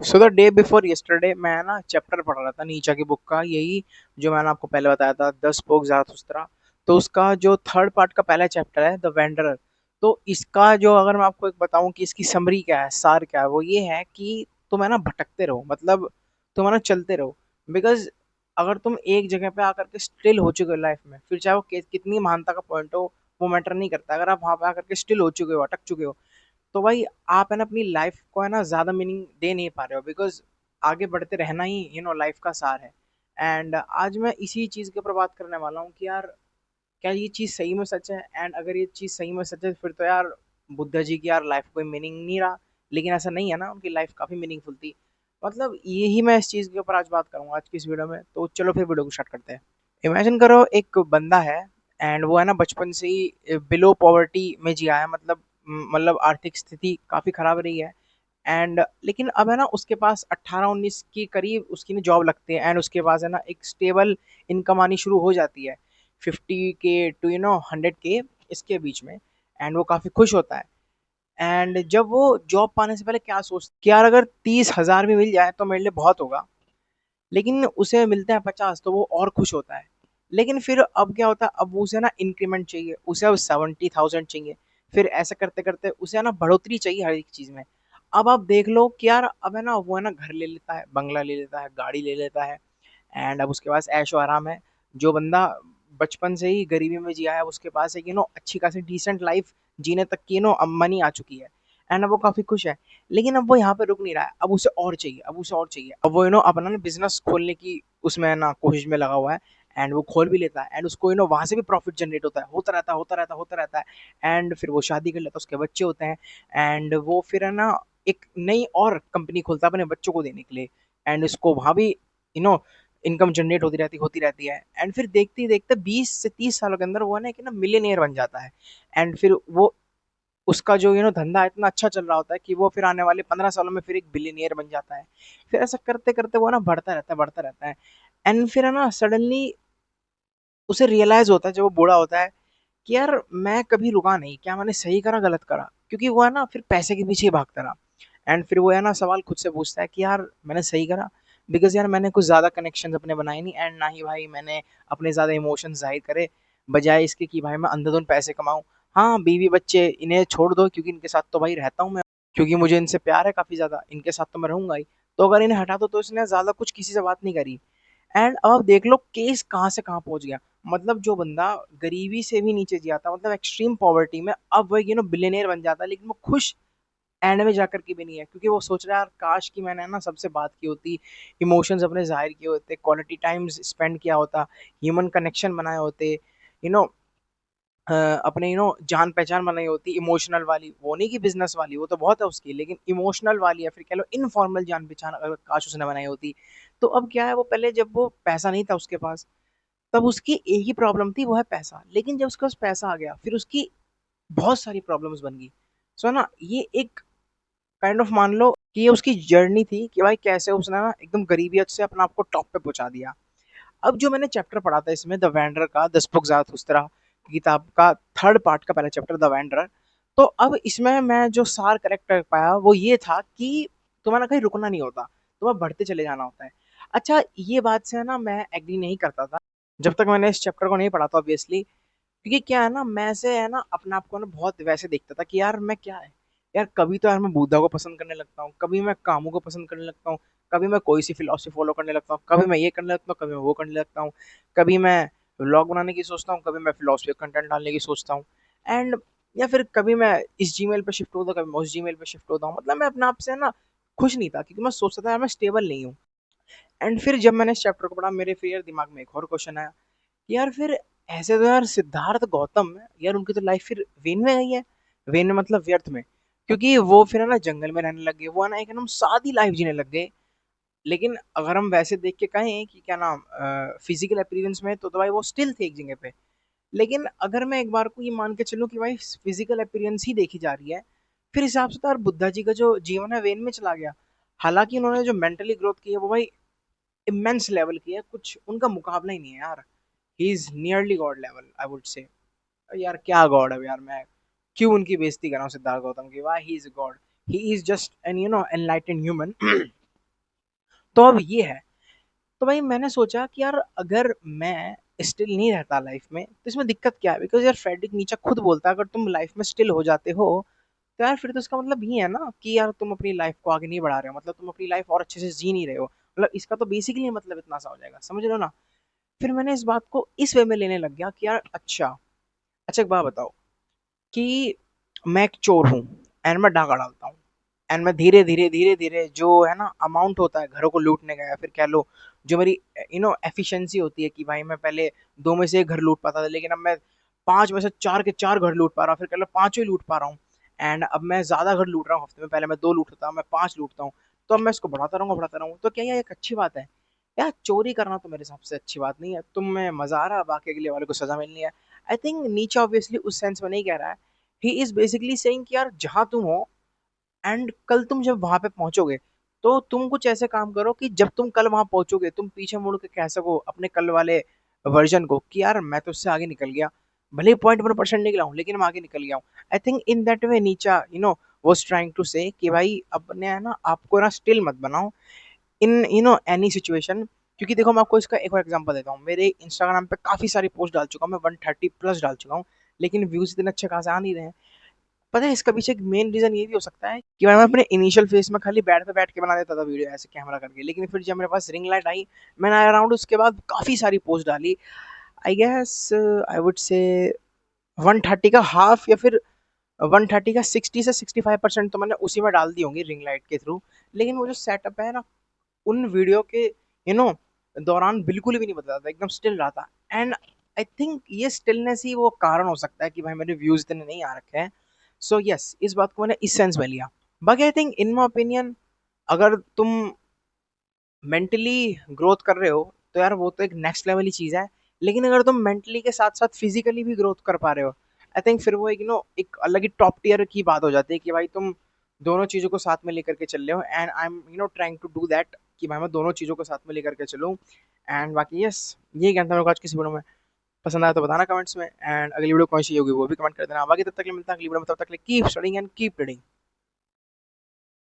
So the day before yesterday मैं ना chapter पढ़ रहा था नीचा की बुक का, यही जो मैंने आपको पहले बताया था, द स्पोक ज़ारथुस्त्रा। तो उसका जो थर्ड पार्ट का पहला चैप्टर है, द वेंडरर। तो इसका जो, अगर मैं आपको एक बताऊं कि इसकी समरी क्या है, सार क्या है, वो ये है कि तुम है ना भटकते रहो, मतलब तुम है ना चलते रहो। बिकॉज अगर तुम एक जगह पे आकर के स्टिल हो चुके हो लाइफ में, फिर चाहे वो कितनी महानता का पॉइंट हो, वो मैटर नहीं करता। अगर आप वहां पे आकर के स्टिल हो चुके हो, अटक चुके हो, तो भाई आप है ना अपनी लाइफ को है ना ज्यादा मीनिंग दे नहीं पा रहे हो। बिकॉज आगे बढ़ते रहना ही लाइफ का सार है। एंड आज मैं इसी चीज के ऊपर बात करने वाला हूँ कि यार, क्या ये चीज सही में सच है? एंड अगर ये चीज सही में सच है, फिर तो यार बुद्धा जी की यार लाइफ कोई मीनिंग नहीं रहा। लेकिन ऐसा नहीं है ना, उनकी लाइफ काफी मीनिंगफुल थी। मतलब यही मैं इस चीज के ऊपर आज बात करूंगा आज की इस वीडियो में। तो चलो फिर वीडियो को स्टार्ट करते हैं। इमेजिन करो एक बंदा है, एंड वो है ना बचपन से ही बिलो पॉवर्टी में जिया है। मतलब आर्थिक स्थिति काफी खराब रही है। एंड लेकिन अब है ना उसके पास 18-19 के करीब उसकी ना जॉब लगती है, एंड उसके पास है ना एक स्टेबल इनकम आनी शुरू हो जाती है, 50 के टू 100 के, इसके बीच में। एंड वो काफी खुश होता है। एंड जब वो जॉब पाने से पहले क्या सोचता कि यार अगर 30,000 भी मिल जाए तो मेरे लिए बहुत होगा। लेकिन उसे मिलता है 50, तो वो और खुश होता है। लेकिन फिर अब क्या होता है, अब उसे ना इंक्रीमेंट चाहिए, उसे अब 70,000 चाहिए। फिर ऐसा करते करते उसे ना बढ़ोतरी चाहिए हर एक चीज में। अब आप देख लो कि यार अब है ना वो है ना घर ले लेता है, बंगला ले लेता है, गाड़ी ले लेता है। एंड अब उसके पास ऐशो आराम है। जो बंदा बचपन से ही गरीबी में जिया है, उसके पास एक अच्छी खासी डिसेंट लाइफ जीने तक की अब मनी आ चुकी है। एंड अब वो काफी खुश है। लेकिन अब वो यहाँ पे रुक नहीं रहा है, अब उसे और चाहिए, अब उसे और चाहिए। अब वो अपना ना बिजनेस खोलने की उसमें ना कोशिश में लगा हुआ है। एंड वो खोल भी लेता है, एंड उसको वहां से भी प्रॉफिट जनरेट होता है, होता रहता है, होता रहता है, होता रहता है। एंड फिर वो शादी कर लेता है, उसके बच्चे होते हैं। एंड वो फिर है ना एक नई और कंपनी खोलता है अपने बच्चों को देने के लिए। एंड उसको वहां भी यू नो इनकम जनरेट होती रहती है। एंड फिर देखते ही देखते 20 से 30 सालों के अंदर वो है ना मिलियनियर बन जाता है। एंड फिर वो उसका जो धंधा इतना अच्छा चल रहा होता है कि वो फिर आने वाले 15 सालों में फिर एक बिलियनियर बन जाता है। फिर ऐसा करते करते वो ना बढ़ता रहता है, बढ़ता रहता है। एंड फिर है ना सडनली उसे रियलाइज होता है जब वो बूढ़ा होता है कि यार मैं कभी रुका नहीं, क्या मैंने सही करा गलत करा? क्योंकि वो है ना फिर पैसे के पीछे ही भागता रहा। एंड फिर वो है ना सवाल खुद से पूछता है कि यार मैंने सही करा? बिकॉज यार मैंने कुछ ज्यादा कनेक्शन अपने बनाए नहीं, एंड ना ही भाई मैंने अपने ज्यादा इमोशंस जाहिर करे, बजाय इसके कि भाई मैं अंधाधुंध पैसे कमाऊं। हाँ, बीवी बच्चे इन्हें छोड़ दो, क्योंकि इनके साथ तो भाई रहता हूँ मैं, क्योंकि मुझे इनसे प्यार है काफी ज्यादा, इनके साथ तो मैं रहूंगा ही। तो अगर इन्हें हटा दो तो इसने ज्यादा कुछ किसी से बात नहीं करी। एंड अब आप देख लो केस कहाँ से कहाँ पहुंच गया। मतलब जो बंदा गरीबी से भी नीचे जिया था, मतलब एक्सट्रीम पॉवर्टी में, अब वो बिलियनियर बन जाता है। लेकिन वो खुश एंड में जाकर के भी नहीं है, क्योंकि वो सोच रहा है यार काश कि मैंने ना सबसे बात की होती, इमोशंस अपने जाहिर किए होते, क्वालिटी टाइम स्पेंड किया होता, ह्यूमन कनेक्शन बनाए होते, यू नो अपने जान पहचान बनाई होती इमोशनल वाली, वो नहीं कि बिजनेस वाली, वो तो बहुत है उसकी, लेकिन इमोशनल वाली या फिर कह लो इनफॉर्मल जान पहचान अगर काश उसने बनाई होती। तो अब क्या है, वो पहले जब वो पैसा नहीं था उसके पास, तब उसकी एक ही प्रॉब्लम थी, वो है पैसा। लेकिन जब उसके पास पैसा आ गया, फिर उसकी बहुत सारी प्रॉब्लम्स बन गई। सो ना ये एक काइंड ऑफ मान लो कि ये उसकी जर्नी थी कि भाई कैसे उसने ना एकदम गरीबियत से अपने आप को टॉप पे पहुंचा दिया। अब जो मैंने चैप्टर पढ़ा था इसमें, द वैंडरर का, द स्पुक ज़ारथुस्त्रा किताब का थर्ड पार्ट का पहला चैप्टर, द वैंडरर। तो अब इसमें मैं जो सार करेक्ट कर पाया वो ये था कि तुम्हारा कहीं रुकना नहीं होता, तुम्हें बढ़ते चले जाना होता है। अच्छा, ये बात से है ना मैं एग्री नहीं करता था जब तक मैंने इस चैप्टर को नहीं पढ़ा था, ऑब्वियसली। क्योंकि क्या है ना, मैं से है ना अपने आप को ना बहुत वैसे देखता था कि यार मैं क्या है, यार कभी तो यार मैं बुद्धा को पसंद करने लगता हूँ, कभी मैं कामों को पसंद करने लगता हूँ, कभी मैं कोई सी फिलोसफी फॉलो करने लगता हूँ, कभी मैं ये करने लगता हूँ, कभी मैं वो करने लगता हूँ, कभी मैं व्लॉग बनाने की सोचता हूँ, कभी मैं फिलोसफी कंटेंट डालने की सोचता हूँ। एंड या फिर कभी मैं इस जीमेल पे शिफ्ट होता हूँ, कभी मैं उस जीमेल पे शिफ्ट होता हूँ। मतलब मैं अपने आप से ना खुश नहीं था, क्योंकि मैं सोचता था यार मैं स्टेबल नहीं हूँ। एंड फिर जब मैंने इस चैप्टर को पढ़ा, मेरे फिर यार दिमाग में एक और क्वेश्चन आया कि यार फिर ऐसे तो यार सिद्धार्थ गौतम है यार, उनकी तो लाइफ फिर वेन में गई है। वेन में मतलब व्यर्थ में, क्योंकि वो फिर है ना जंगल में रहने लग गए, वो है ना एक एकदम सादी लाइफ जीने लग गए। लेकिन अगर हम वैसे देख के कहें कि क्या नाम फिजिकल अपीयरेंस में, तो भाई वो स्टिल थे एक जगह पे। लेकिन अगर मैं एक बार को ये मान के चलूं कि भाई फिजिकल अपीयरेंस ही देखी जा रही है, फिर हिसाब से तो यार बुद्धा जी का जो जीवन है वेन में चला गया। हालांकि उन्होंने जो मेंटली ग्रोथ की है वो भाई इमेंस लेवल की है, कुछ उनका मुकाबला ही नहीं है यार। He is nearly God level, I would say. यार क्या गॉड है यार, मैं क्यों उनकी बेइज्जती कर रहा हूँ सिद्धार्थ गौतम की? Why he is God? He is just an enlightened human. तो अब ये है। तो भाई मैंने सोचा कि यार अगर मैं स्टिल नहीं रहता लाइफ में तो इसमें दिक्कत क्या है, बिकॉज यार फ्रेडरिक नीचा खुद बोलता है अगर तुम लाइफ में स्टिल हो जाते हो तो यार फिर तो इसका मतलब ये है ना कि यार तुम अपनी लाइफ को आगे नहीं बढ़ा रहे हो, मतलब तुम अपनी लाइफ और अच्छे से जी नहीं रहे हो, मतलब इसका तो बेसिकली मतलब इतना सा हो जाएगा, समझ रहे हो ना। फिर मैंने इस बात को इस वे में लेने लग गया कि यार अच्छा, अच्छा एक बात बताओ कि मैं एक चोर हूँ एंड मैं डाका डालता हूँ एंड मैं धीरे धीरे धीरे धीरे जो है ना अमाउंट होता है घरों को लूटने का, या फिर कह लो जो मेरी एफिशिएंसी होती है कि भाई मैं पहले दो में से एक घर लूट पाता था लेकिन अब मैं पांच में से चार के चार घर लूट पा रहा हूँ, फिर कह लो पांचों ही लूट पा रहा हूँ एंड अब मैं ज्यादा घर लूट रहा हूँ, हफ्ते में पहले मैं दो लूटता था मैं पांच लूटता हूँ, तो अब मैं इसको बढ़ाता रहूंगा, तो क्या ये एक अच्छी बात है? यार चोरी करना तो मेरे हिसाब से अच्छी बात नहीं है, तुम में मजा आ रहा, बाकी अगले वाले को सजा मिलनी है। आई थिंक नीचे ऑब्वियसली उस सेंस में नहीं कह रहा है, ही इज बेसिकली सेइंग कि यार जहां तुम हो एंड कल तुम जब वहां पे पहुंचोगे तो तुम कुछ ऐसे काम करो कि जब तुम कल वहां पहुंचोगे तुम पीछे मुड़ के कह सको अपने कल वाले वर्जन को कि यार मैं तो उससे आगे निकल गया, भले 0.1% निकला हूँ लेकिन मैं आगे निकल गया हूँ। I think in that way नीचा वाज ट्राइंग टू से कि भाई अपने है ना आपको ना स्टिल मत बनाओ इन एनी सिचुएशन। क्योंकि देखो मैं आपको इसका एक और एग्जांपल देता हूँ, मेरे इंस्टाग्राम पे काफी सारी पोस्ट डाल चुका हूँ मैं, 130 प्लस डाल चुका हूँ, लेकिन व्यूज इतने अच्छे खासे आ नहीं रहे हैं। पता है इसका पीछे एक मेन रीजन ये भी हो सकता है कि मैं अपने इनिशियल फेज में खाली बैठ के बना देता था वीडियो ऐसे कैमरा करके, लेकिन फिर जब मेरे पास रिंग लाइट आई मैंने अराउंड उसके बाद काफी सारी पोस्ट डाली। I guess I would say 130 का हाफ या फिर 130 का 60 से 65% तो मैंने उसी में डाल दी होंगी रिंग लाइट के थ्रू। लेकिन वो जो सेटअप है ना उन वीडियो के दौरान बिल्कुल भी नहीं बदला था, एकदम स्टिल रहा था। एंड आई थिंक ये स्टिलनेस ही वो कारण हो सकता है कि भाई मेरे व्यूज इतने नहीं आ रखे हैं। सो यस इस बात को मैंने इस सेंस में लिया। बाकी I think in my opinion अगर तुम मेंटली ग्रोथ कर रहे हो तो यार वो तो एक नेक्स्ट लेवल ही चीज है, लेकिन अगर तुम मेंटली के साथ साथ फिजिकली भी ग्रोथ कर पा रहे हो आई थिंक फिर वो एक एक अलग ही टॉप टियर की बात हो जाती है कि भाई तुम दोनों चीजों को साथ में लेकर के चल रहे हो and I am trying to do that कि भाई मैं दोनों चीजों को साथ में लेकर के चलूँ। एंड बाकी यस ये कहता मेरे को आज किसी वीडियो में पसंद आया तो बताना कमेंट्स में, एंड अगली वीडियो कौन सी होगी वो भी कमेंट कर देना। बाकी तब तक के लिए मिलता है अगली वीडियो में, तब तक के लिए keep studying and keep reading.